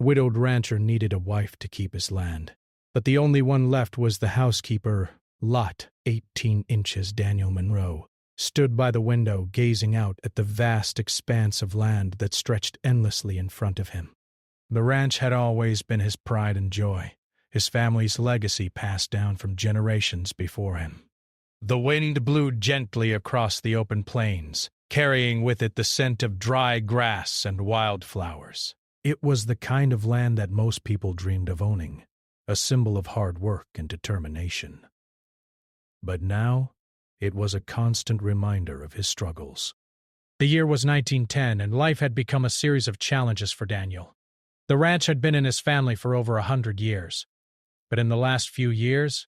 widowed rancher needed a wife to keep his land, but the only one left was the housekeeper, Lot, 18 inches Daniel Monroe, stood by the window gazing out at the vast expanse of land that stretched endlessly in front of him. The ranch had always been his pride and joy, his family's legacy passed down from generations before him. The wind blew gently across the open plains, carrying with it the scent of dry grass and wildflowers. It was the kind of land that most people dreamed of owning, a symbol of hard work and determination. But now, it was a constant reminder of his struggles. The year was 1910, and life had become a series of challenges for Daniel. The ranch had been in his family for over 100 years, but in the last few years,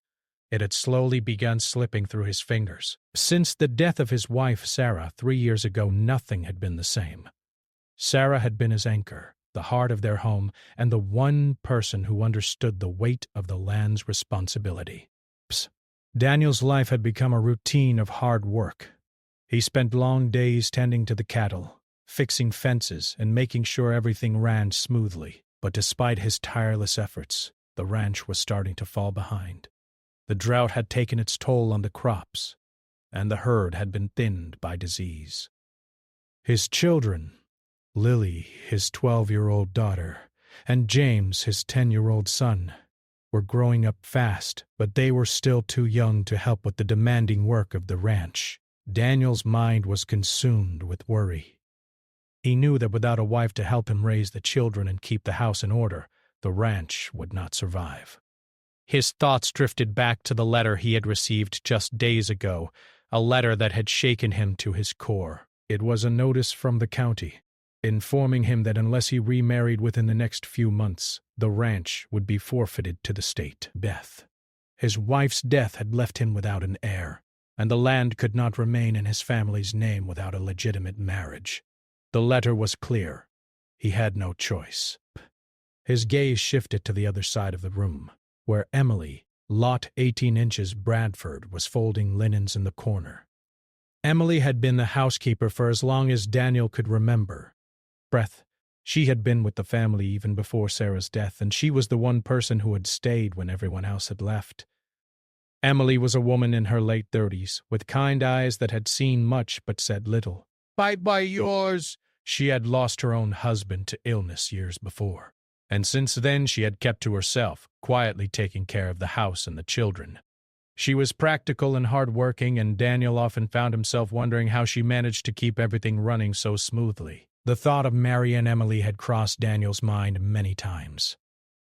it had slowly begun slipping through his fingers. Since the death of his wife, Sarah, 3 years ago, nothing had been the same. Sarah had been his anchor, the heart of their home, and the one person who understood the weight of the land's responsibility. Daniel's life had become a routine of hard work. He spent long days tending to the cattle, fixing fences, and making sure everything ran smoothly. But despite his tireless efforts, the ranch was starting to fall behind. The drought had taken its toll on the crops, and the herd had been thinned by disease. His children, Lily, his 12-year-old daughter, and James, his 10-year-old son, were growing up fast, but they were still too young to help with the demanding work of the ranch. Daniel's mind was consumed with worry. He knew that without a wife to help him raise the children and keep the house in order, the ranch would not survive. His thoughts drifted back to the letter he had received just days ago, a letter that had shaken him to his core. It was a notice from the county, informing him that unless he remarried within the next few months, the ranch would be forfeited to the state. Beth. His wife's death had left him without an heir, and the land could not remain in his family's name without a legitimate marriage. The letter was clear. He had no choice. His gaze shifted to the other side of the room, where Emily, Lot 18 inches Bradford, was folding linens in the corner. Emily had been the housekeeper for as long as Daniel could remember. She had been with the family even before Sarah's death, and she was the one person who had stayed when everyone else had left. Emily was a woman in her late 30s, with kind eyes that had seen much but said little. By yours! She had lost her own husband to illness years before, and since then she had kept to herself, quietly taking care of the house and the children. She was practical and hard-working, and Daniel often found himself wondering how she managed to keep everything running so smoothly. The thought of marrying Emily had crossed Daniel's mind many times,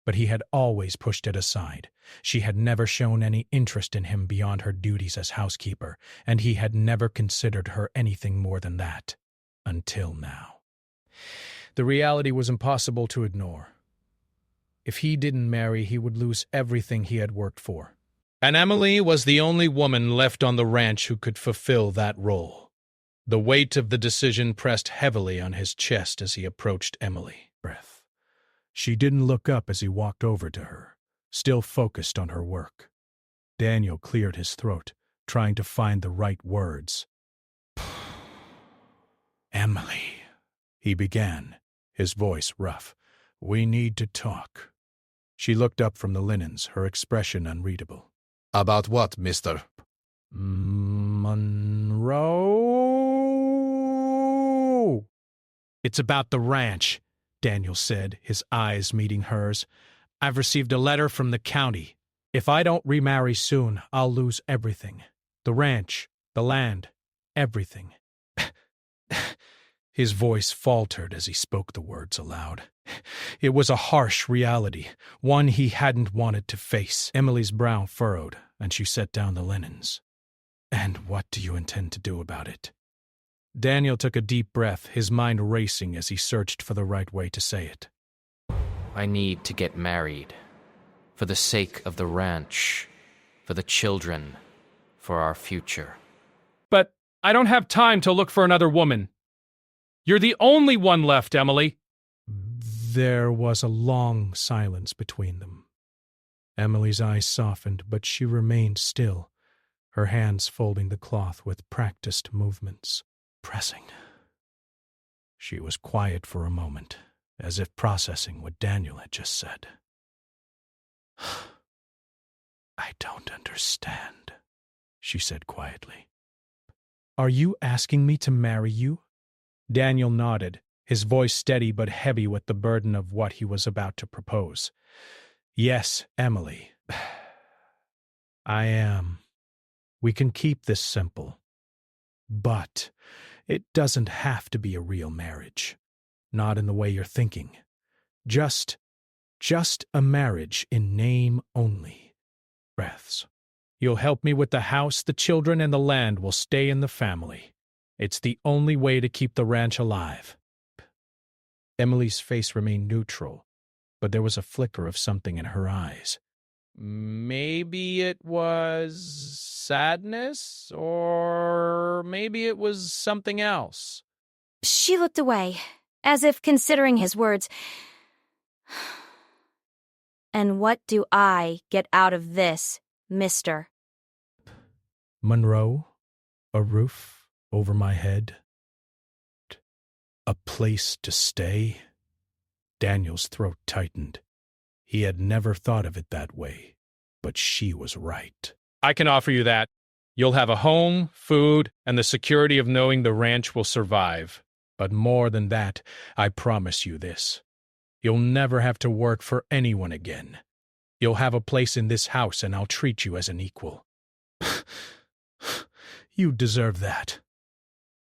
but he had always pushed it aside. She had never shown any interest in him beyond her duties as housekeeper, and he had never considered her anything more than that, until now. The reality was impossible to ignore. If he didn't marry, he would lose everything he had worked for. And Emily was the only woman left on the ranch who could fulfill that role. The weight of the decision pressed heavily on his chest as he approached Emily. She didn't look up as he walked over to her, still focused on her work. Daniel cleared his throat, trying to find the right words. Emily, he began, his voice rough. We need to talk. She looked up from the linens, her expression unreadable. About what, Mr. Monroe? It's about the ranch, Daniel said, his eyes meeting hers. I've received a letter from the county. If I don't remarry soon, I'll lose everything. The ranch, the land, everything. His voice faltered as he spoke the words aloud. It was a harsh reality, one he hadn't wanted to face. Emily's brow furrowed, and she set down the linens. And what do you intend to do about it? Daniel took a deep breath, his mind racing as he searched for the right way to say it. I need to get married. For the sake of the ranch, for the children, for our future. But I don't have time to look for another woman. You're the only one left, Emily. There was a long silence between them. Emily's eyes softened, but she remained still, her hands folding the cloth with practiced movements, pressing. She was quiet for a moment, as if processing what Daniel had just said. I don't understand, she said quietly. Are you asking me to marry you? Daniel nodded, his voice steady but heavy with the burden of what he was about to propose. Yes, Emily. I am. We can keep this simple. But it doesn't have to be a real marriage. Not in the way you're thinking. Just a marriage in name only. Breaths. You'll help me with the house, the children, and the land will stay in the family. It's the only way to keep the ranch alive. Emily's face remained neutral, but there was a flicker of something in her eyes. Maybe it was sadness, or maybe it was something else. She looked away, as if considering his words. And what do I get out of this, mister? Monroe, a roof over my head, a place to stay. Daniel's throat tightened. He had never thought of it that way, but she was right. I can offer you that. You'll have a home, food, and the security of knowing the ranch will survive. But more than that, I promise you this. You'll never have to work for anyone again. You'll have a place in this house, and I'll treat you as an equal. You deserve that.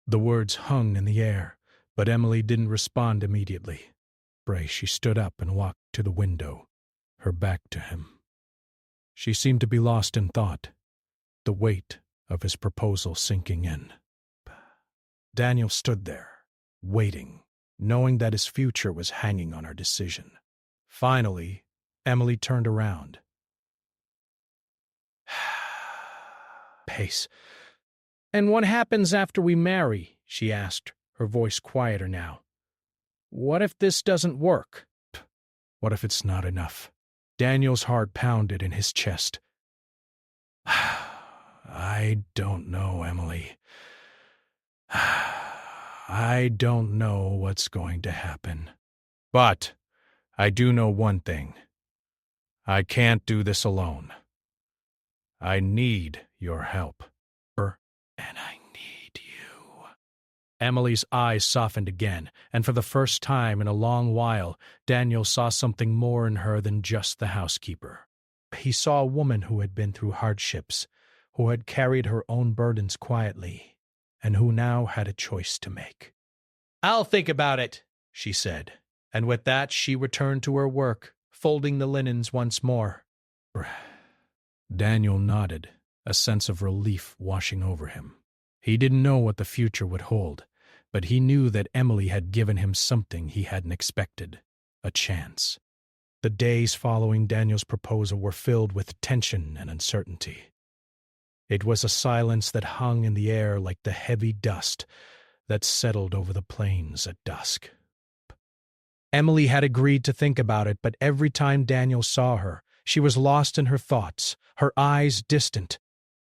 The words hung in the air, but Emily didn't respond immediately. She stood up and walked to the window, her back to him. She seemed to be lost in thought, the weight of his proposal sinking in. Daniel stood there, waiting, knowing that his future was hanging on her decision. Finally, Emily turned around. Pace. And what happens after we marry? She asked, her voice quieter now. What if this doesn't work? What if it's not enough? Daniel's heart pounded in his chest. I don't know, Emily. I don't know what's going to happen. But I do know one thing. I can't do this alone. I need your help. And I need you. Emily's eyes softened again, and for the first time in a long while, Daniel saw something more in her than just the housekeeper. He saw a woman who had been through hardships, who had carried her own burdens quietly, and who now had a choice to make. I'll think about it, she said, and with that she returned to her work, folding the linens once more. Daniel nodded, a sense of relief washing over him. He didn't know what the future would hold, but he knew that Emily had given him something he hadn't expected, a chance. The days following Daniel's proposal were filled with tension and uncertainty. It was a silence that hung in the air like the heavy dust that settled over the plains at dusk. Emily had agreed to think about it, but every time Daniel saw her, she was lost in her thoughts, her eyes distant.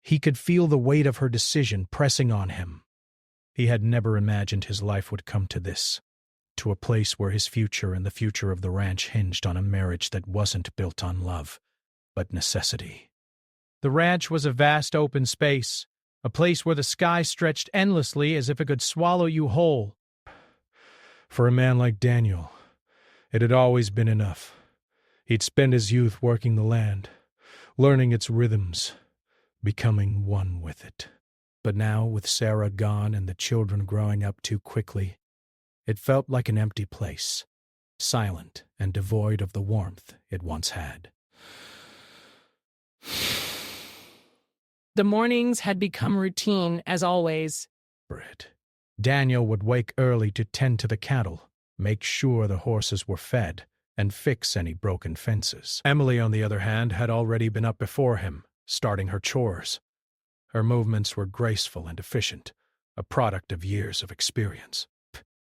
He could feel the weight of her decision pressing on him. He had never imagined his life would come to this, to a place where his future and the future of the ranch hinged on a marriage that wasn't built on love, but necessity. The ranch was a vast open space, a place where the sky stretched endlessly as if it could swallow you whole. For a man like Daniel, it had always been enough. He'd spent his youth working the land, learning its rhythms, becoming one with it. But now, with Sarah gone and the children growing up too quickly, it felt like an empty place, silent and devoid of the warmth it once had. The mornings had become routine, as always. Daniel would wake early to tend to the cattle, make sure the horses were fed, and fix any broken fences. Emily, on the other hand, had already been up before him, starting her chores. Her movements were graceful and efficient, a product of years of experience.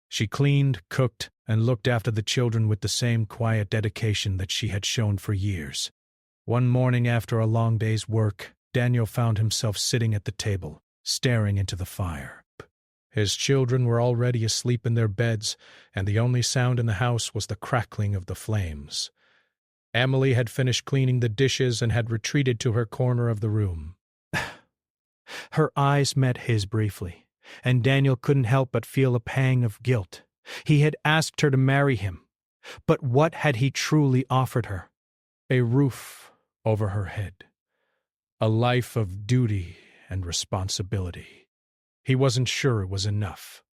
She cleaned, cooked, and looked after the children with the same quiet dedication that she had shown for years. One morning after a long day's work, Daniel found himself sitting at the table, staring into the fire. His children were already asleep in their beds, and the only sound in the house was the crackling of the flames. Emily had finished cleaning the dishes and had retreated to her corner of the room. Her eyes met his briefly, and Daniel couldn't help but feel a pang of guilt. He had asked her to marry him, but what had he truly offered her? A roof over her head, a life of duty and responsibility. He wasn't sure it was enough.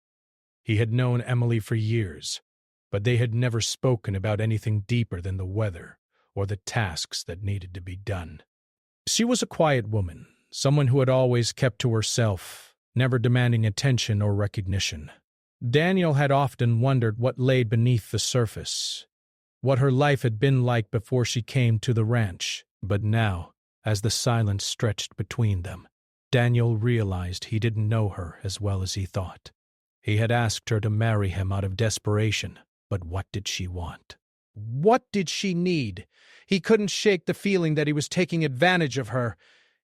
He had known Emily for years, but they had never spoken about anything deeper than the weather or the tasks that needed to be done. She was a quiet woman, someone who had always kept to herself, never demanding attention or recognition. Daniel had often wondered what lay beneath the surface, what her life had been like before she came to the ranch. But now, as the silence stretched between them, Daniel realized he didn't know her as well as he thought. He had asked her to marry him out of desperation, but what did she want? What did she need? He couldn't shake the feeling that he was taking advantage of her,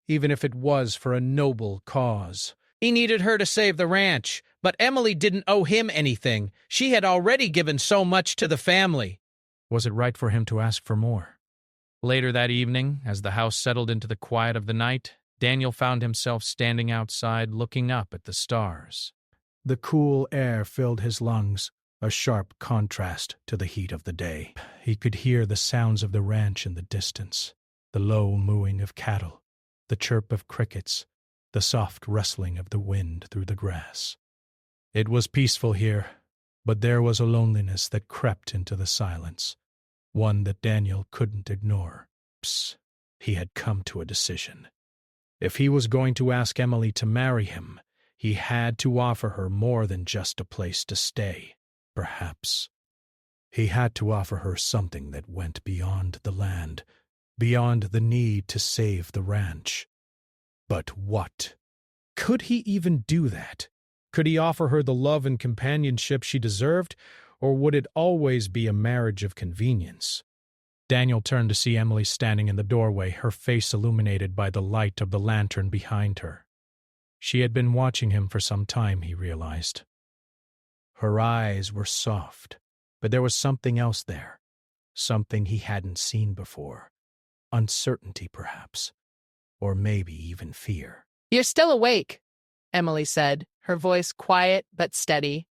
even if it was for a noble cause. He needed her to save the ranch, but Emily didn't owe him anything. She had already given so much to the family. Was it right for him to ask for more? Later that evening, as the house settled into the quiet of the night, Daniel found himself standing outside looking up at the stars. The cool air filled his lungs, a sharp contrast to the heat of the day. He could hear the sounds of the ranch in the distance, the low mooing of cattle, the chirp of crickets, the soft rustling of the wind through the grass. It was peaceful here, but there was a loneliness that crept into the silence, one that Daniel couldn't ignore. He had come to a decision. If he was going to ask Emily to marry him, he had to offer her more than just a place to stay. Perhaps he had to offer her something that went beyond the land, beyond the need to save the ranch. But what? Could he even do that? Could he offer her the love and companionship she deserved, or would it always be a marriage of convenience? Daniel turned to see Emily standing in the doorway, her face illuminated by the light of the lantern behind her. She had been watching him for some time, he realized. Her eyes were soft, but there was something else there, something he hadn't seen before. Uncertainty, perhaps, or maybe even fear. "You're still awake," Emily said, her voice quiet but steady.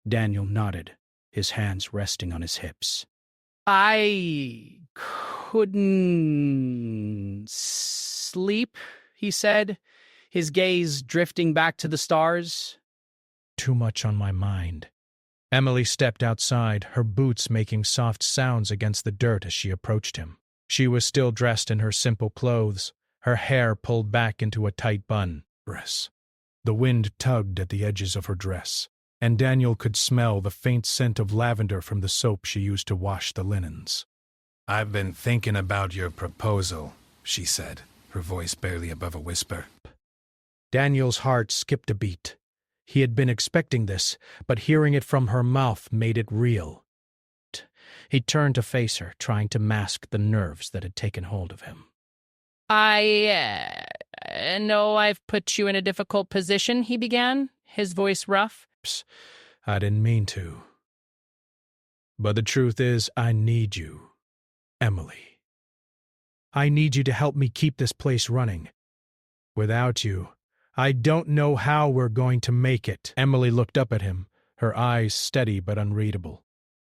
Daniel nodded, his hands resting on his hips. "I couldn't sleep," he said, his gaze drifting back to the stars. Too much on my mind. Emily stepped outside, her boots making soft sounds against the dirt as she approached him. She was still dressed in her simple clothes, her hair pulled back into a tight bun. The wind tugged at the edges of her dress, and Daniel could smell the faint scent of lavender from the soap she used to wash the linens. I've been thinking about your proposal, she said, her voice barely above a whisper. Daniel's heart skipped a beat. He had been expecting this, but hearing it from her mouth made it real. He turned to face her, trying to mask the nerves that had taken hold of him. "I know I've put you in a difficult position," he began, his voice rough. I didn't mean to. But the truth is, I need you, Emily. I need you to help me keep this place running. Without you, I don't know how we're going to make it. Emily looked up at him, her eyes steady but unreadable.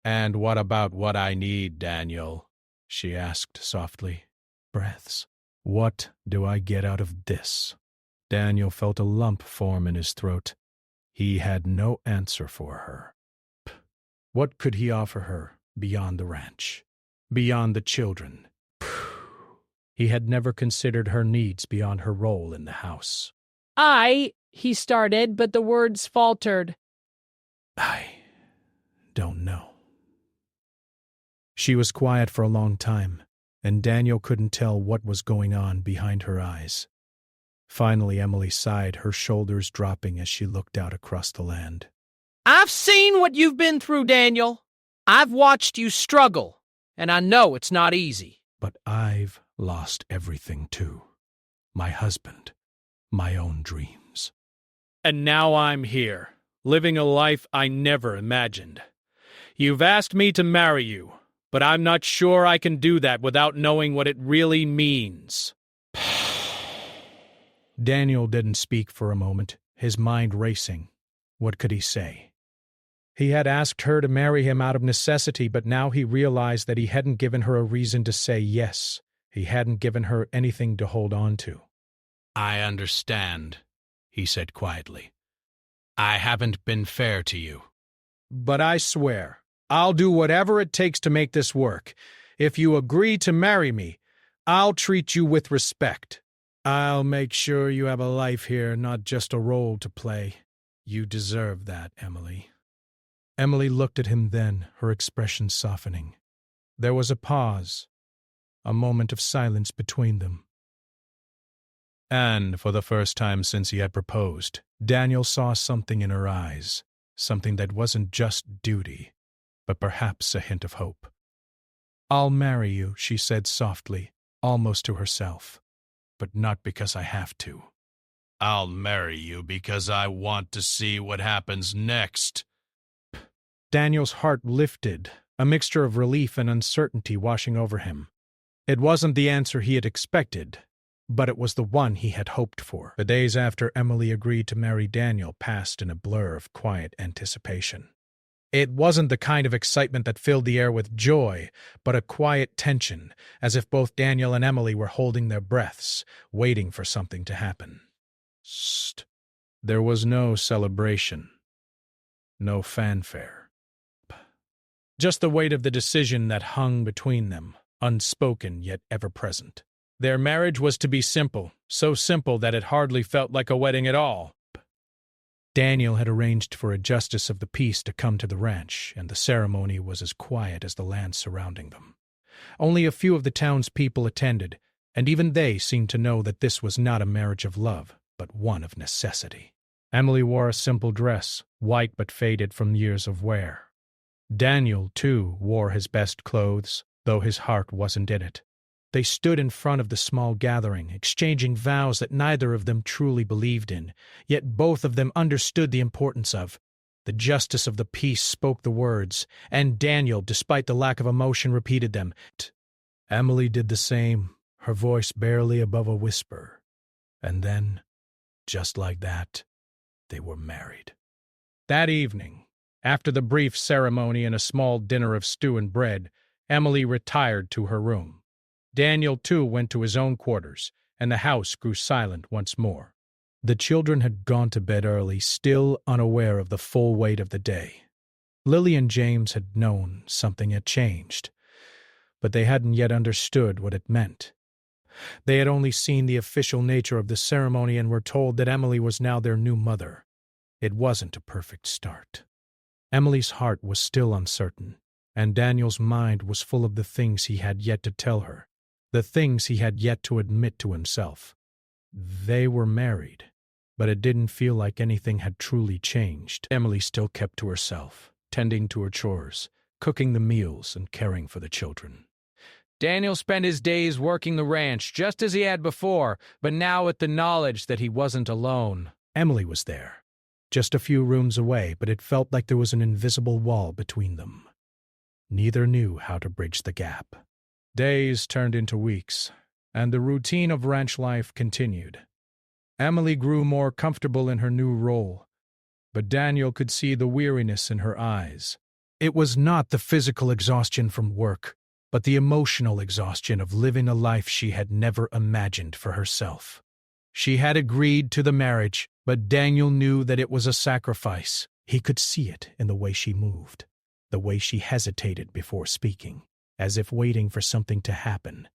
And what about what I need, Daniel? She asked softly. Breaths. What do I get out of this? Daniel felt a lump form in his throat. He had no answer for her. What could he offer her beyond the ranch, beyond the children? He had never considered her needs beyond her role in the house. He started, but the words faltered. I don't know. She was quiet for a long time, and Daniel couldn't tell what was going on behind her eyes. Finally, Emily sighed, her shoulders dropping as she looked out across the land. "I've seen what you've been through, Daniel. I've watched you struggle, and I know it's not easy." But I've lost everything, too. My husband, my own dreams. And now I'm here, living a life I never imagined. You've asked me to marry you, but I'm not sure I can do that without knowing what it really means. Daniel didn't speak for a moment, his mind racing. What could he say? He had asked her to marry him out of necessity, but now he realized that he hadn't given her a reason to say yes. He hadn't given her anything to hold on to. I understand, he said quietly. I haven't been fair to you. But I swear, I'll do whatever it takes to make this work. If you agree to marry me, I'll treat you with respect. I'll make sure you have a life here, not just a role to play. You deserve that, Emily. Emily looked at him then, her expression softening. There was a pause, a moment of silence between them. And, for the first time since he had proposed, Daniel saw something in her eyes, something that wasn't just duty, but perhaps a hint of hope. I'll marry you, she said softly, almost to herself, but not because I have to. I'll marry you because I want to see what happens next. Daniel's heart lifted, a mixture of relief and uncertainty washing over him. It wasn't the answer he had expected, but it was the one he had hoped for. The days after Emily agreed to marry Daniel passed in a blur of quiet anticipation. It wasn't the kind of excitement that filled the air with joy, but a quiet tension, as if both Daniel and Emily were holding their breaths, waiting for something to happen. Sst. There was no celebration, no fanfare. Just the weight of the decision that hung between them, unspoken yet ever-present. Their marriage was to be simple, so simple that it hardly felt like a wedding at all. Daniel had arranged for a justice of the peace to come to the ranch, and the ceremony was as quiet as the land surrounding them. Only a few of the townspeople attended, and even they seemed to know that this was not a marriage of love, but one of necessity. Emily wore a simple dress, white but faded from years of wear. Daniel, too, wore his best clothes, though his heart wasn't in it. They stood in front of the small gathering, exchanging vows that neither of them truly believed in, yet both of them understood the importance of. The justice of the peace spoke the words, and Daniel, despite the lack of emotion, repeated them. Emily did the same, her voice barely above a whisper. And then, just like that, they were married. That evening, after the brief ceremony and a small dinner of stew and bread, Emily retired to her room. Daniel, too, went to his own quarters, and the house grew silent once more. The children had gone to bed early, still unaware of the full weight of the day. Lily and James had known something had changed, but they hadn't yet understood what it meant. They had only seen the official nature of the ceremony and were told that Emily was now their new mother. It wasn't a perfect start. Emily's heart was still uncertain, and Daniel's mind was full of the things he had yet to tell her, the things he had yet to admit to himself. They were married, but it didn't feel like anything had truly changed. Emily still kept to herself, tending to her chores, cooking the meals, and caring for the children. Daniel spent his days working the ranch, just as he had before, but now with the knowledge that he wasn't alone. Emily was there, just a few rooms away, but it felt like there was an invisible wall between them. Neither knew how to bridge the gap. Days turned into weeks, and the routine of ranch life continued. Emily grew more comfortable in her new role, but Daniel could see the weariness in her eyes. It was not the physical exhaustion from work, but the emotional exhaustion of living a life she had never imagined for herself. She had agreed to the marriage, but Daniel knew that it was a sacrifice. He could see it in the way she moved, the way she hesitated before speaking, as if waiting for something to happen,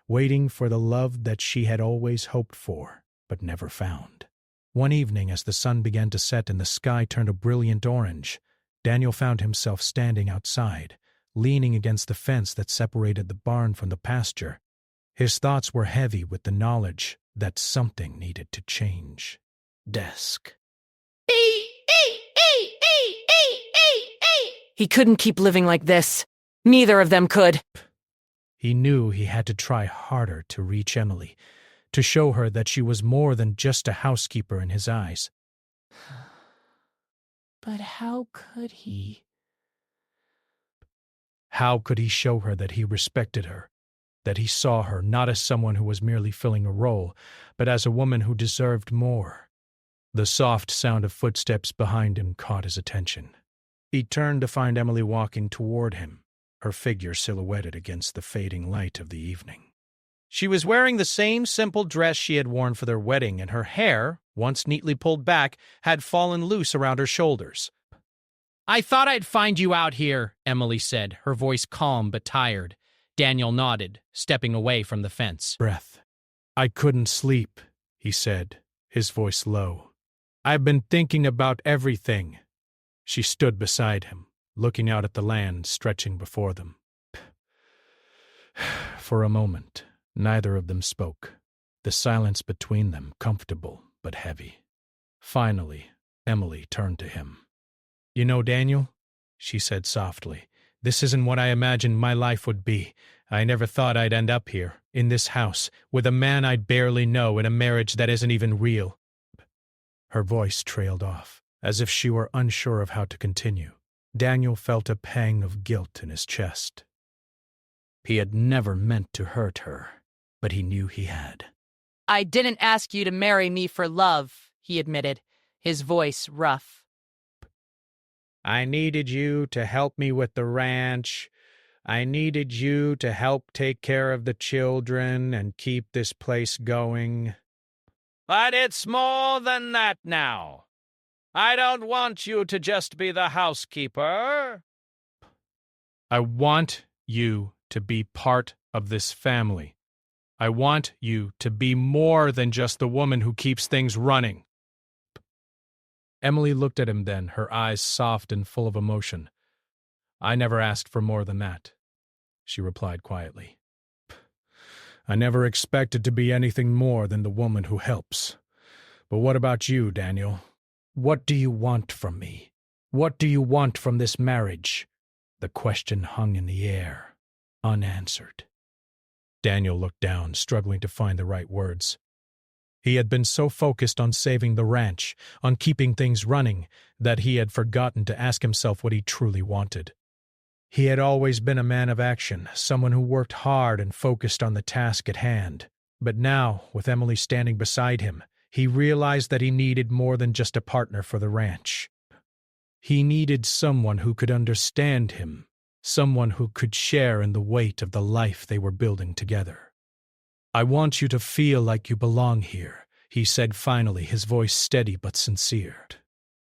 waiting for the love that she had always hoped for, but never found. One evening, as the sun began to set and the sky turned a brilliant orange, Daniel found himself standing outside, leaning against the fence that separated the barn from the pasture. His thoughts were heavy with the knowledge that something needed to change. Desk. He couldn't keep living like this. Neither of them could. He knew he had to try harder to reach Emily, to show her that she was more than just a housekeeper in his eyes. But how could he? How could he show her that he respected her, that he saw her not as someone who was merely filling a role, but as a woman who deserved more? The soft sound of footsteps behind him caught his attention. He turned to find Emily walking toward him, her figure silhouetted against the fading light of the evening. She was wearing the same simple dress she had worn for their wedding, and her hair, once neatly pulled back, had fallen loose around her shoulders. I thought I'd find you out here, Emily said, her voice calm but tired. Daniel nodded, stepping away from the fence. Breath. I couldn't sleep, he said, his voice low. I've been thinking about everything. She stood beside him, looking out at the land stretching before them. For a moment, neither of them spoke, the silence between them comfortable but heavy. Finally, Emily turned to him. You know, Daniel, she said softly, this isn't what I imagined my life would be. I never thought I'd end up here, in this house, with a man I barely know in a marriage that isn't even real. Her voice trailed off, as if she were unsure of how to continue. Daniel felt a pang of guilt in his chest. He had never meant to hurt her, but he knew he had. I didn't ask you to marry me for love, he admitted, his voice rough. I needed you to help me with the ranch. I needed you to help take care of the children and keep this place going. But it's more than that now. I don't want you to just be the housekeeper. I want you to be part of this family. I want you to be more than just the woman who keeps things running. Emily looked at him then, her eyes soft and full of emotion. I never asked for more than that, she replied quietly. I never expected to be anything more than the woman who helps. But what about you, Daniel? What do you want from me? What do you want from this marriage? The question hung in the air, unanswered. Daniel looked down, struggling to find the right words. He had been so focused on saving the ranch, on keeping things running, that he had forgotten to ask himself what he truly wanted. He had always been a man of action, someone who worked hard and focused on the task at hand. But now, with Emily standing beside him, he realized that he needed more than just a partner for the ranch. He needed someone who could understand him, someone who could share in the weight of the life they were building together. I want you to feel like you belong here, he said finally, his voice steady but sincere.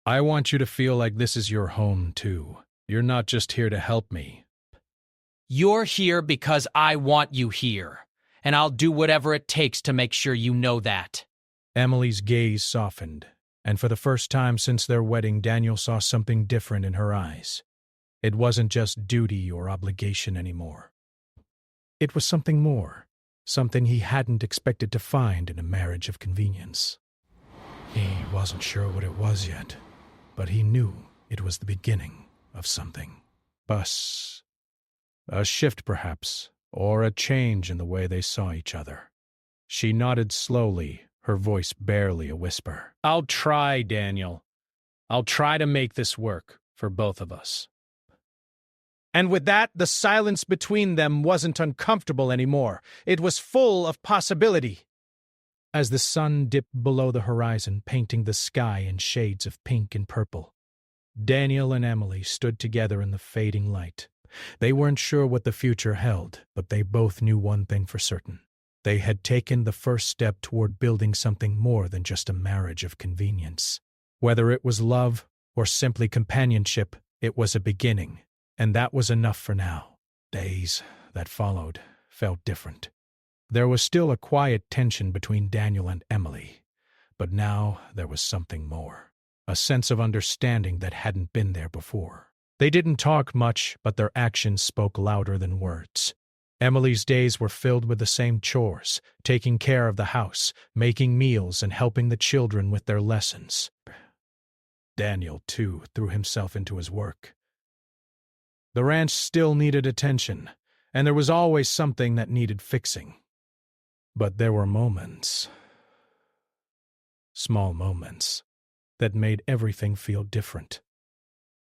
I want you to feel like this is your home, too. You're not just here to help me. You're here because I want you here, and I'll do whatever it takes to make sure you know that. Emily's gaze softened, and for the first time since their wedding, Daniel saw something different in her eyes. It wasn't just duty or obligation anymore. It was something more, something he hadn't expected to find in a marriage of convenience. He wasn't sure what it was yet, but he knew it was the beginning of something. A shift perhaps, or a change in the way they saw each other. She nodded slowly, her voice barely a whisper. I'll try, Daniel. I'll try to make this work for both of us. And with that, the silence between them wasn't uncomfortable anymore. It was full of possibility. As the sun dipped below the horizon, painting the sky in shades of pink and purple, Daniel and Emily stood together in the fading light. They weren't sure what the future held, but they both knew one thing for certain. They had taken the first step toward building something more than just a marriage of convenience. Whether it was love or simply companionship, it was a beginning, and that was enough for now. Days that followed felt different. There was still a quiet tension between Daniel and Emily, but now there was something more. A sense of understanding that hadn't been there before. They didn't talk much, but their actions spoke louder than words. Emily's days were filled with the same chores, taking care of the house, making meals, and helping the children with their lessons. Daniel, too, threw himself into his work. The ranch still needed attention, and there was always something that needed fixing. But there were moments. Small moments. that made everything feel different.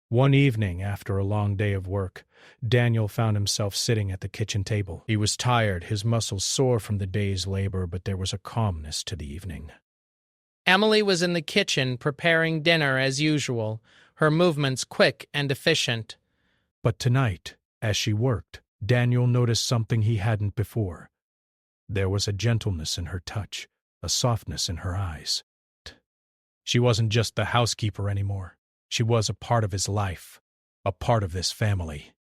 One evening, after a long day of work, Daniel found himself sitting at the kitchen table. He was tired, his muscles sore from the day's labor, but there was a calmness to the evening. Emily was in the kitchen preparing dinner as usual, her movements quick and efficient. But tonight, as she worked, Daniel noticed something he hadn't before. There was a gentleness in her touch, a softness in her eyes. She wasn't just the housekeeper anymore. She was a part of his life, a part of this family.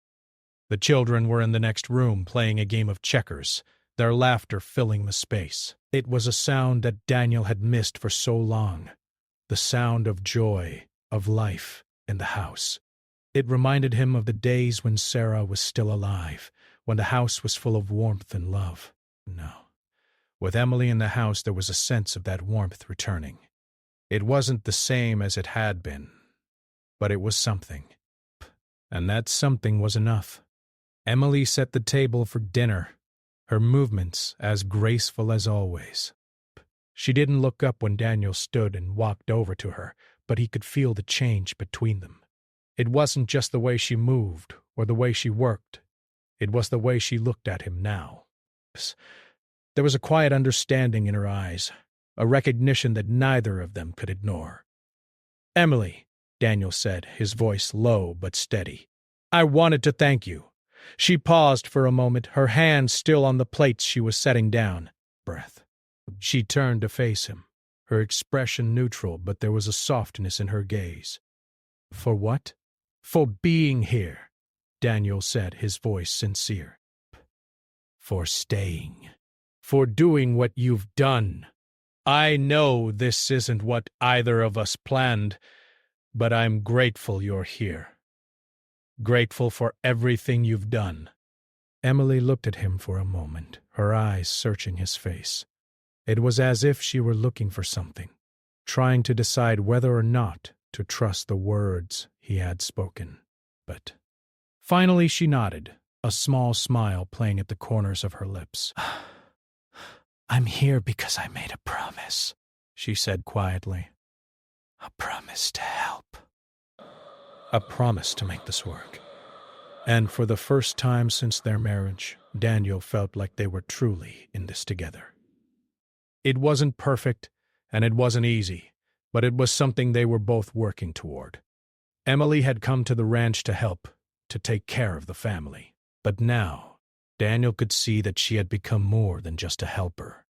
The children were in the next room playing a game of checkers, their laughter filling the space. It was a sound that Daniel had missed for so long, the sound of joy, of life in the house. It reminded him of the days when Sarah was still alive, when the house was full of warmth and love. No. With Emily in the house, there was a sense of that warmth returning. It wasn't the same as it had been, but it was something. And that something was enough. Emily set the table for dinner, her movements as graceful as always. She didn't look up when Daniel stood and walked over to her, but he could feel the change between them. It wasn't just the way she moved or the way she worked. It was the way she looked at him now. There was a quiet understanding in her eyes, a recognition that neither of them could ignore. "Emily," Daniel said, his voice low but steady, "I wanted to thank you." She paused for a moment, her hands still on the plates she was setting down. Breath. She turned to face him, her expression neutral, but there was a softness in her gaze. "For what?" "For being here," Daniel said, his voice sincere. "For staying. For doing what you've done. I know this isn't what either of us planned, but I'm grateful you're here. Grateful for everything you've done." Emily looked at him for a moment, her eyes searching his face. It was as if she were looking for something, trying to decide whether or not to trust the words he had spoken. But finally she nodded, a small smile playing at the corners of her lips. "I'm here because I made a promise," she said quietly. "A promise to help. A promise to make this work." And for the first time since their marriage, Daniel felt like they were truly in this together. It wasn't perfect, and it wasn't easy, but it was something they were both working toward. Emily had come to the ranch to help, to take care of the family. But now, Daniel could see that she had become more than just a helper.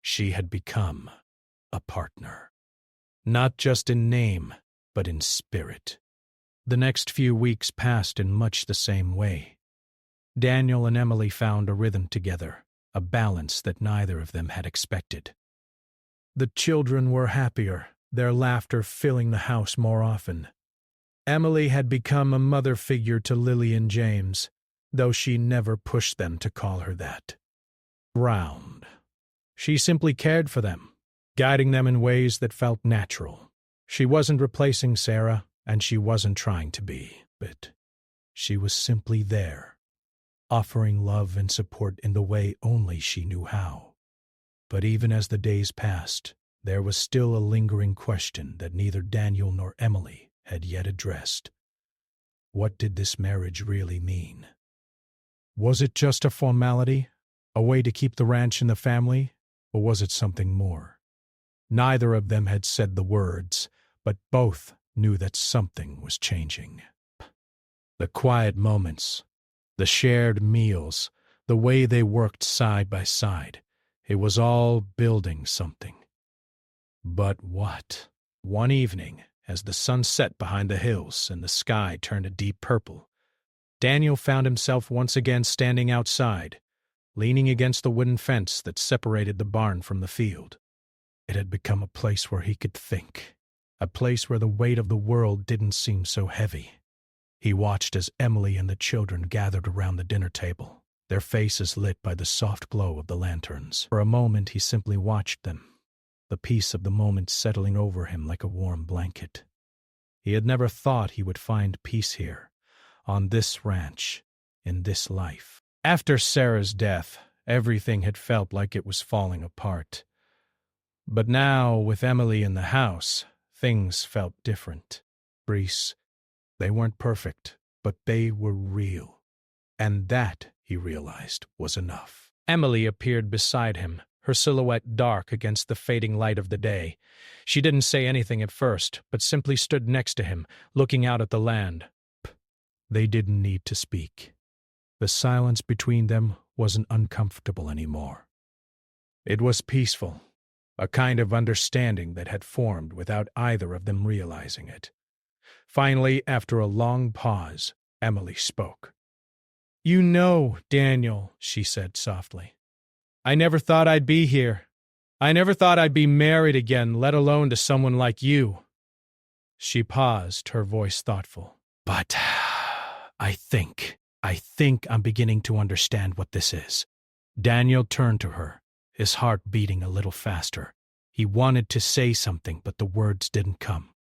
She had become a partner. Not just in name, but in spirit. The next few weeks passed in much the same way. Daniel and Emily found a rhythm together, a balance that neither of them had expected. The children were happier, their laughter filling the house more often. Emily had become a mother figure to Lily and James, though she never pushed them to call her that. Round. She simply cared for them, guiding them in ways that felt natural. She wasn't replacing Sarah, and she wasn't trying to be, but she was simply there, offering love and support in the way only she knew how. But even as the days passed, there was still a lingering question that neither Daniel nor Emily had yet addressed. What did this marriage really mean? Was it just a formality, a way to keep the ranch in the family, or was it something more? Neither of them had said the words, but both knew that something was changing. The quiet moments, the shared meals, the way they worked side by side, it was all building something. But what? One evening, as the sun set behind the hills and the sky turned a deep purple, Daniel found himself once again standing outside, leaning against the wooden fence that separated the barn from the field. It had become a place where he could think, a place where the weight of the world didn't seem so heavy. He watched as Emily and the children gathered around the dinner table, their faces lit by the soft glow of the lanterns. For a moment he simply watched them, the peace of the moment settling over him like a warm blanket. He had never thought he would find peace here, on this ranch, in this life. After Sarah's death, everything had felt like it was falling apart. But now, with Emily in the house, Things felt different. Brees, they weren't perfect, but they were real. And that, he realized, was enough. Emily appeared beside him, her silhouette dark against the fading light of the day. She didn't say anything at first, but simply stood next to him, looking out at the land. They didn't need to speak. The silence between them wasn't uncomfortable anymore. It was peaceful, a kind of understanding that had formed without either of them realizing it. Finally, after a long pause, Emily spoke. "You know, Daniel," she said softly, "I never thought I'd be here. I never thought I'd be married again, let alone to someone like you." She paused, her voice thoughtful. "But I think I'm beginning to understand what this is." Daniel turned to her, his heart beating a little faster. He wanted to say something, but the words didn't come.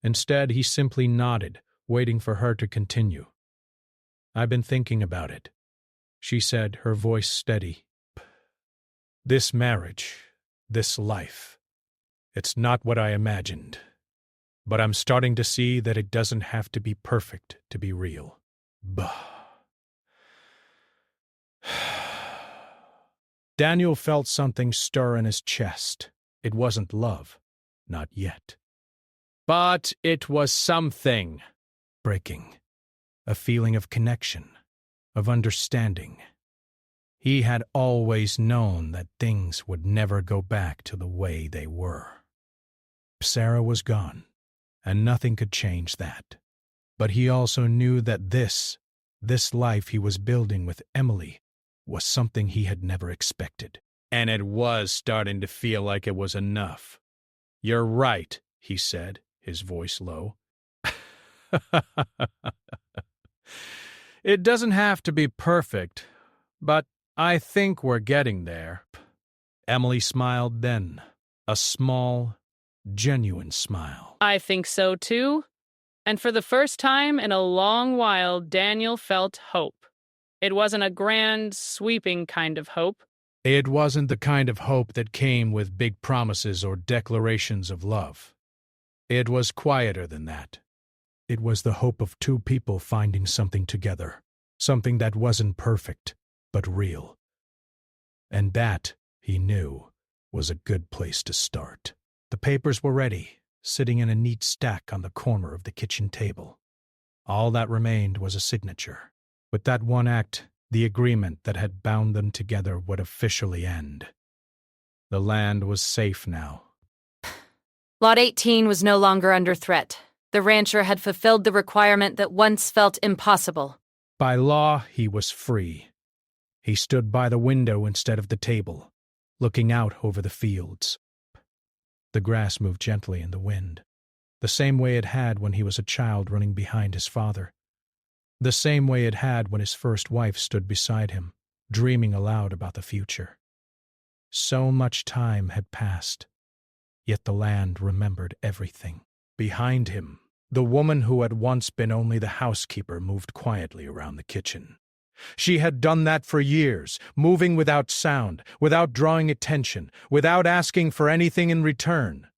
Instead, he simply nodded, waiting for her to continue. "I've been thinking about it," she said, her voice steady. "This marriage, this life, it's not what I imagined. But I'm starting to see that it doesn't have to be perfect to be real." Bah. Daniel felt something stir in his chest. It wasn't love. Not yet. But it was something. Breaking. A feeling of connection, of understanding. He had always known that things would never go back to the way they were. Sarah was gone, and nothing could change that. But he also knew that this life he was building with Emily was something he had never expected. And it was starting to feel like it was enough. "You're right," he said, his voice low. "It doesn't have to be perfect, but I think we're getting there." Emily smiled then, a small, genuine smile. I think so too. And for the first time in a long while, Daniel felt hope. It wasn't a grand, sweeping kind of hope. It wasn't the kind of hope that came with big promises or declarations of love. It was quieter than that. It was the hope of two people finding something together, something that wasn't perfect, but real. And that, he knew, was a good place to start. The papers were ready, sitting in a neat stack on the corner of the kitchen table. All that remained was a signature. With that one act, the agreement that had bound them together would officially end. The land was safe now. Lot 18 was no longer under threat. The rancher had fulfilled the requirement that once felt impossible. By law, he was free. He stood by the window instead of the table, looking out over the fields. The grass moved gently in the wind, the same way it had when he was a child running behind his father. The same way it had when his first wife stood beside him, dreaming aloud about the future. So much time had passed, yet the land remembered everything. Behind him, the woman who had once been only the housekeeper moved quietly around the kitchen. She had done that for years, moving without sound, without drawing attention, without asking for anything in return.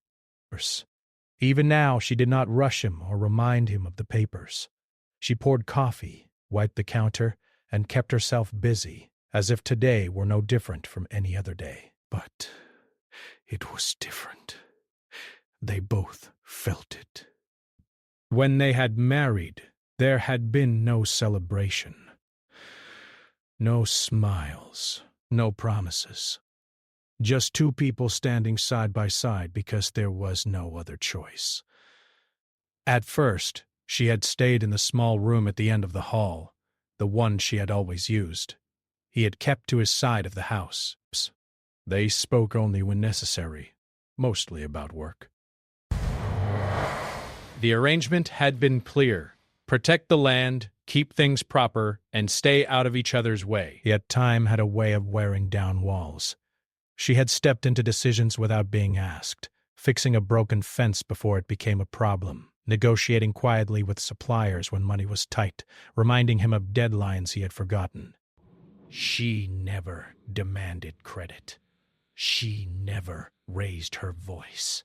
Even now she did not rush him or remind him of the papers. She poured coffee, wiped the counter, and kept herself busy, as if today were no different from any other day. But it was different. They both felt it. When they had married, there had been no celebration. No smiles, no promises. Just two people standing side by side because there was no other choice. At first, she had stayed in the small room at the end of the hall, the one she had always used. He had kept to his side of the house. They spoke only when necessary, mostly about work. The arrangement had been clear. Protect the land, keep things proper, and stay out of each other's way. Yet time had a way of wearing down walls. She had stepped into decisions without being asked, fixing a broken fence before it became a problem, negotiating quietly with suppliers when money was tight, reminding him of deadlines he had forgotten. She never demanded credit. She never raised her voice.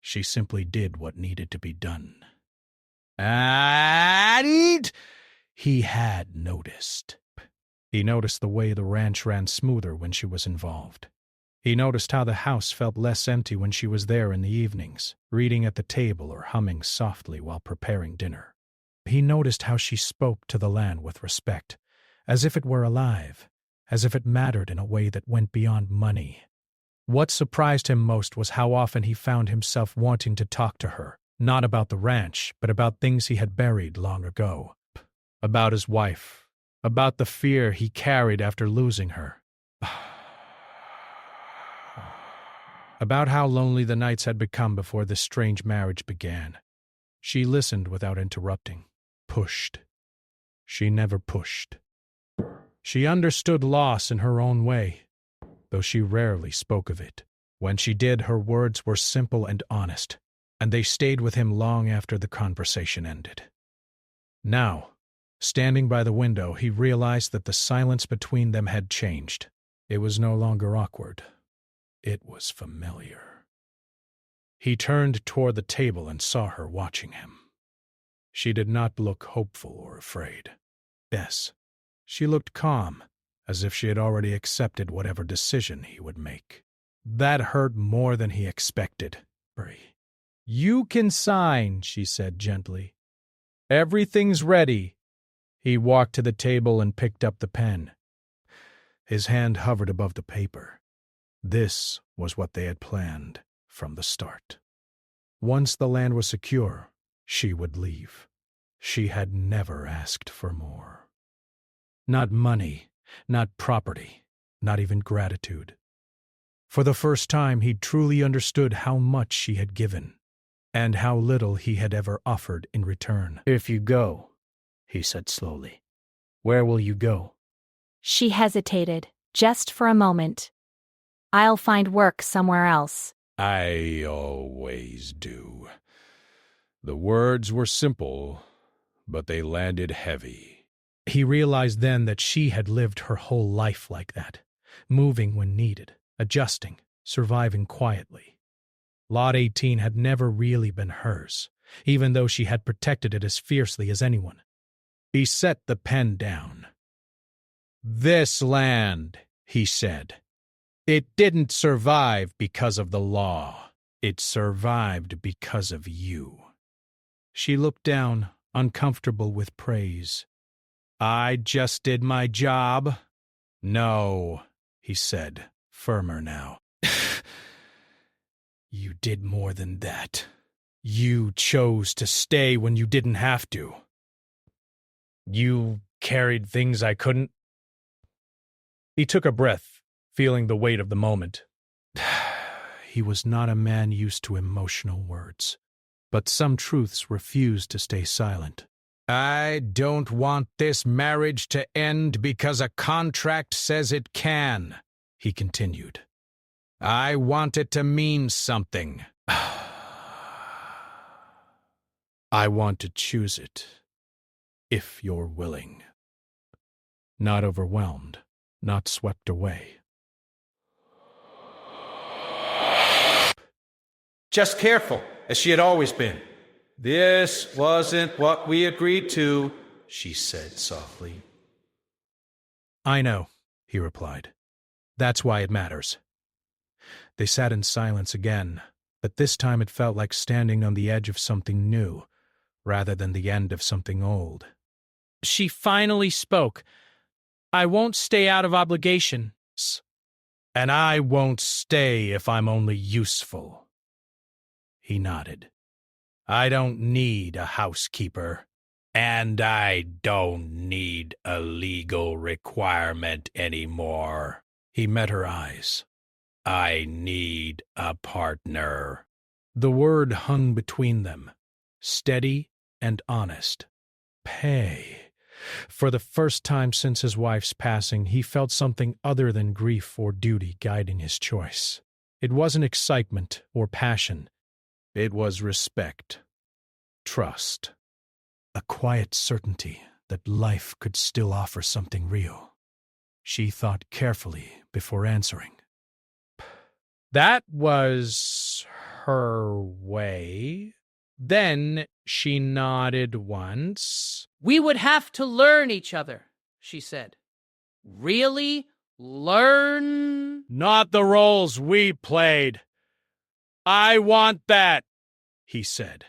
She simply did what needed to be done. And he had noticed. He noticed the way the ranch ran smoother when she was involved. He noticed how the house felt less empty when she was there in the evenings, reading at the table or humming softly while preparing dinner. He noticed how she spoke to the land with respect, as if it were alive, as if it mattered in a way that went beyond money. What surprised him most was how often he found himself wanting to talk to her, not about the ranch, but about things he had buried long ago. About his wife, about the fear he carried after losing her. About how lonely the nights had become before this strange marriage began. She listened without interrupting, pushed. She never pushed. She understood loss in her own way, though she rarely spoke of it. When she did, her words were simple and honest, and they stayed with him long after the conversation ended. Now, standing by the window, he realized that the silence between them had changed. It was no longer awkward. It was familiar. He turned toward the table and saw her watching him. She did not look hopeful or afraid. Yes, she looked calm, as if she had already accepted whatever decision he would make. That hurt more than he expected. "You can sign," she said gently. "Everything's ready." He walked to the table and picked up the pen. His hand hovered above the paper. This was what they had planned from the start. Once the land was secure, she would leave. She had never asked for more. Not money, not property, not even gratitude. For the first time, he truly understood how much she had given, and how little he had ever offered in return. "If you go," he said slowly, "where will you go?" She hesitated, just for a moment. "I'll find work somewhere else." "I always do." The words were simple, but they landed heavy. He realized then that she had lived her whole life like that, moving when needed, adjusting, surviving quietly. Lot 18 had never really been hers, even though she had protected it as fiercely as anyone. He set the pen down. "This land," he said, "it didn't survive because of the law. It survived because of you." She looked down, uncomfortable with praise. "I just did my job." "No," he said, firmer now. "You did more than that. You chose to stay when you didn't have to. You carried things I couldn't." He took a breath, feeling the weight of the moment. He was not a man used to emotional words, but some truths refused to stay silent. "I don't want this marriage to end because a contract says it can," he continued. "I want it to mean something. I want to choose it, if you're willing." Not overwhelmed, not swept away. "Just careful, as she had always been. This wasn't what we agreed to," she said softly. "I know," he replied. "That's why it matters." They sat in silence again, but this time it felt like standing on the edge of something new, rather than the end of something old. She finally spoke. "I won't stay out of obligations." "And I won't stay if I'm only useful." He nodded. "I don't need a housekeeper, and I don't need a legal requirement anymore." He met her eyes. "I need a partner." The word hung between them, steady and honest. Pay. For the first time since his wife's passing, he felt something other than grief or duty guiding his choice. It wasn't excitement or passion. It was respect, trust, a quiet certainty that life could still offer something real. She thought carefully before answering. That was her way. Then she nodded once. We would have to learn each other, she said. Really learn? Not the roles we played. I want that, he said.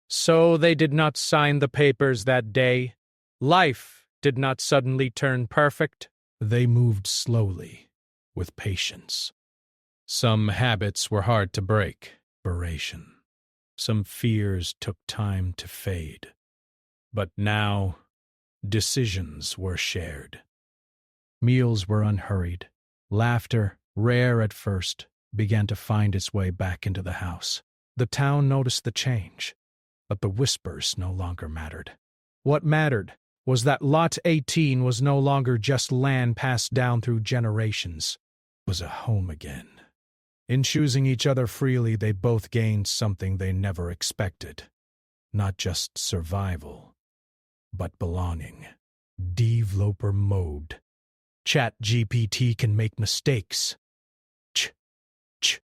So they did not sign the papers that day. Life did not suddenly turn perfect. They moved slowly, with patience. Some habits were hard to break. Some fears took time to fade. But now, decisions were shared. Meals were unhurried. Laughter, rare at first, began to find its way back into the house. The town noticed the change, but the whispers no longer mattered. What mattered was that Lot 18 was no longer just land passed down through generations. It was a home again. In choosing each other freely, they both gained something they never expected. Not just survival, but belonging. Developer mode. ChatGPT can make mistakes,